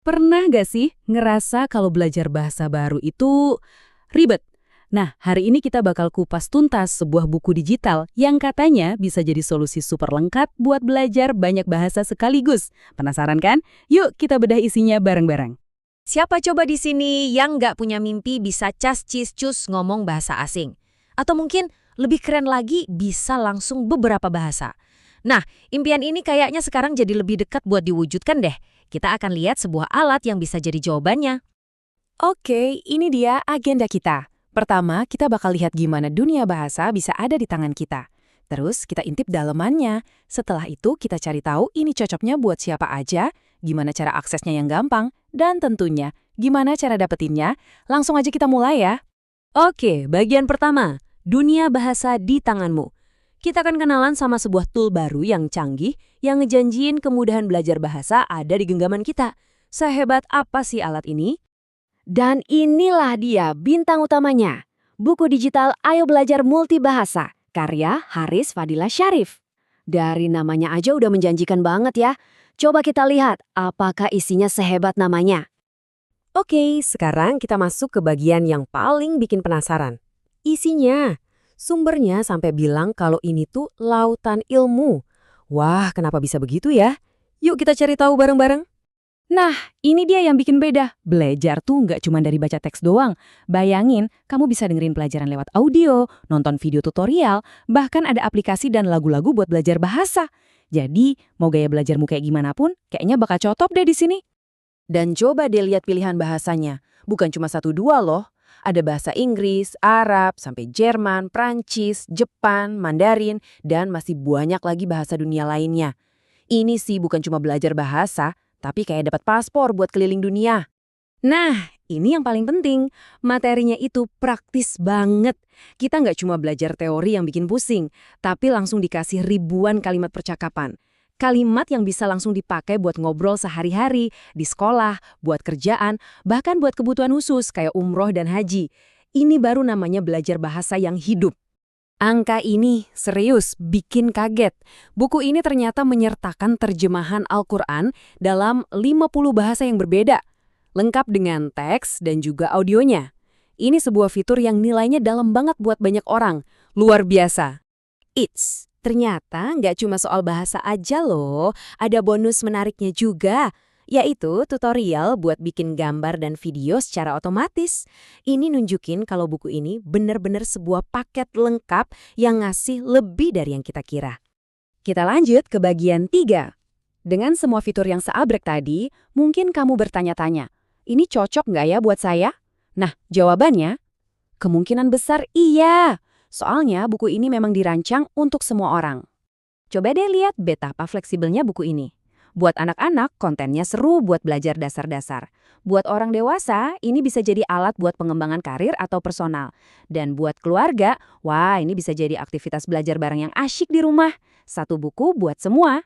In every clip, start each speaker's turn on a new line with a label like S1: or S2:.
S1: Pernah gak sih ngerasa kalau belajar bahasa baru itu ribet? Nah, hari ini kita bakal kupas tuntas sebuah buku digital yang katanya bisa jadi solusi super lengkap buat belajar banyak bahasa sekaligus. Penasaran kan? Yuk kita bedah isinya bareng-bareng.
S2: Siapa coba di sini yang nggak punya mimpi bisa cas cis cus ngomong bahasa asing? Atau mungkin lebih keren lagi bisa langsung beberapa bahasa. Nah, impian ini kayaknya sekarang jadi lebih dekat buat diwujudkan deh. Kita akan lihat sebuah alat yang bisa jadi jawabannya.
S3: Oke, ini dia agenda kita. Pertama, kita bakal lihat gimana dunia bahasa bisa ada di tangan kita. Terus kita intip dalemannya. Setelah itu kita cari tahu ini cocoknya buat siapa aja, gimana cara aksesnya yang gampang, dan tentunya gimana cara dapetinnya. Langsung aja kita mulai ya.
S2: Oke, bagian pertama, dunia bahasa di tanganmu. Kita akan kenalan sama sebuah tool baru yang canggih yang ngejanjiin kemudahan belajar bahasa ada di genggaman kita. Sehebat apa sih alat ini?
S4: Dan inilah dia bintang utamanya. Buku digital Ayo Belajar Multibahasa, karya Haris Fadila Syarif. Dari namanya aja udah menjanjikan banget ya. Coba kita lihat apakah isinya sehebat namanya.
S2: Oke, sekarang kita masuk ke bagian yang paling bikin penasaran. Isinya. Sumbernya sampai bilang kalau ini tuh lautan ilmu. Wah, kenapa bisa begitu ya? Yuk kita cari tahu bareng-bareng.
S1: Nah, ini dia yang bikin beda. Belajar tuh nggak cuma dari baca teks doang. Bayangin, kamu bisa dengerin pelajaran lewat audio, nonton video tutorial, bahkan ada aplikasi dan lagu-lagu buat belajar bahasa. Jadi, mau gaya belajarmu kayak gimana pun, kayaknya bakal cocok deh di sini.
S3: Dan coba deh lihat pilihan bahasanya. Bukan cuma 1-2 loh. Ada bahasa Inggris, Arab, sampai Jerman, Prancis, Jepang, Mandarin, dan masih banyak lagi bahasa dunia lainnya. Ini sih bukan cuma belajar bahasa, tapi kayak dapat paspor buat keliling dunia.
S2: Nah, ini yang paling penting. Materinya itu praktis banget. Kita nggak cuma belajar teori yang bikin pusing, tapi langsung dikasih ribuan kalimat percakapan. Kalimat yang bisa langsung dipakai buat ngobrol sehari-hari, di sekolah, buat kerjaan, bahkan buat kebutuhan khusus kayak umroh dan haji. Ini baru namanya belajar bahasa yang hidup.
S1: Angka ini serius bikin kaget. Buku ini ternyata menyertakan terjemahan Al-Quran dalam 50 bahasa yang berbeda, lengkap dengan teks dan juga audionya. Ini sebuah fitur yang nilainya dalam banget buat banyak orang. Luar biasa.
S2: Ternyata nggak cuma soal bahasa aja loh, ada bonus menariknya juga, yaitu tutorial buat bikin gambar dan video secara otomatis. Ini nunjukin kalau buku ini benar-benar sebuah paket lengkap yang ngasih lebih dari yang kita kira. Kita lanjut ke bagian 3.
S1: Dengan semua fitur yang seabrek tadi, mungkin kamu bertanya-tanya, ini cocok nggak ya buat saya? Nah, jawabannya, kemungkinan besar iya. Soalnya buku ini memang dirancang untuk semua orang. Coba deh lihat betapa fleksibelnya buku ini. Buat anak-anak, kontennya seru buat belajar dasar-dasar. Buat orang dewasa, ini bisa jadi alat buat pengembangan karir atau personal. Dan buat keluarga, wah ini bisa jadi aktivitas belajar bareng yang asyik di rumah. Satu buku buat semua.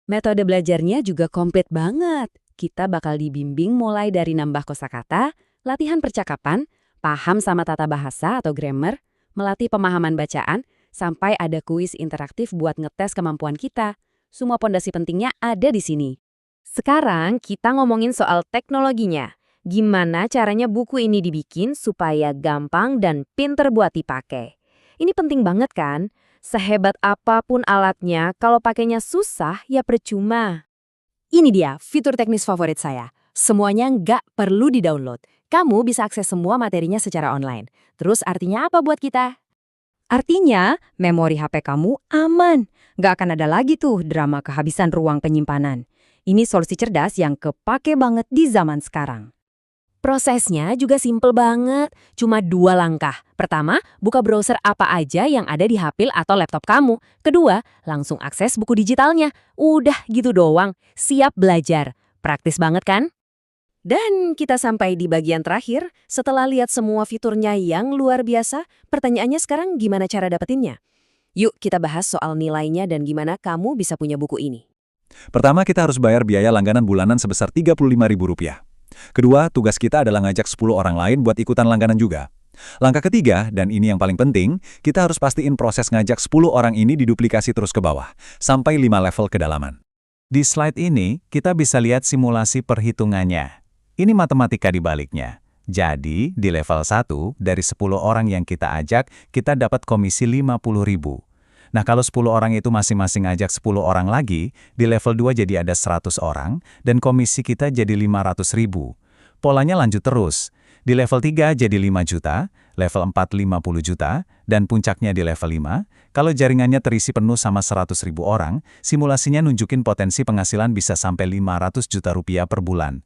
S1: Metode belajarnya juga komplit banget. Kita bakal dibimbing mulai dari nambah kosakata, latihan percakapan, paham sama tata bahasa atau grammar, melatih pemahaman bacaan, sampai ada kuis interaktif buat ngetes kemampuan kita. Semua pondasi pentingnya ada di sini. Sekarang kita ngomongin soal teknologinya. Gimana caranya buku ini dibikin supaya gampang dan pinter buat dipakai. Ini penting banget kan? Sehebat apapun alatnya, kalau pakainya susah ya percuma. Ini dia fitur teknis favorit saya. Semuanya nggak perlu di-download. Kamu bisa akses semua materinya secara online. Terus artinya apa buat kita? Artinya, memori HP kamu aman. Nggak akan ada lagi tuh drama kehabisan ruang penyimpanan. Ini solusi cerdas yang kepake banget di zaman sekarang. Prosesnya juga simple banget, cuma 2 langkah. Pertama, buka browser apa aja yang ada di HP atau laptop kamu. Kedua, langsung akses buku digitalnya. Udah gitu doang, siap belajar. Praktis banget kan? Dan kita sampai di bagian terakhir, setelah lihat semua fiturnya yang luar biasa, pertanyaannya sekarang gimana cara dapetinnya? Yuk kita bahas soal nilainya dan gimana kamu bisa punya buku ini.
S5: Pertama, kita harus bayar biaya langganan bulanan sebesar Rp35.000. Kedua, tugas kita adalah ngajak 10 orang lain buat ikutan langganan juga. Langkah ketiga, dan ini yang paling penting, kita harus pastiin proses ngajak 10 orang ini diduplikasi terus ke bawah, sampai 5 level kedalaman. Di slide ini, kita bisa lihat simulasi perhitungannya. Ini matematika di baliknya. Jadi, di level 1, dari 10 orang yang kita ajak, kita dapat komisi 50.000. Nah, kalau 10 orang itu masing-masing ajak 10 orang lagi, di level 2 jadi ada 100 orang, dan komisi kita jadi 500.000. Polanya lanjut terus. Di level 3 jadi 5 juta, level 4 50 juta, dan puncaknya di level 5, kalau jaringannya terisi penuh sama 100.000 orang, simulasinya nunjukin potensi penghasilan bisa sampai 500 juta rupiah per bulan.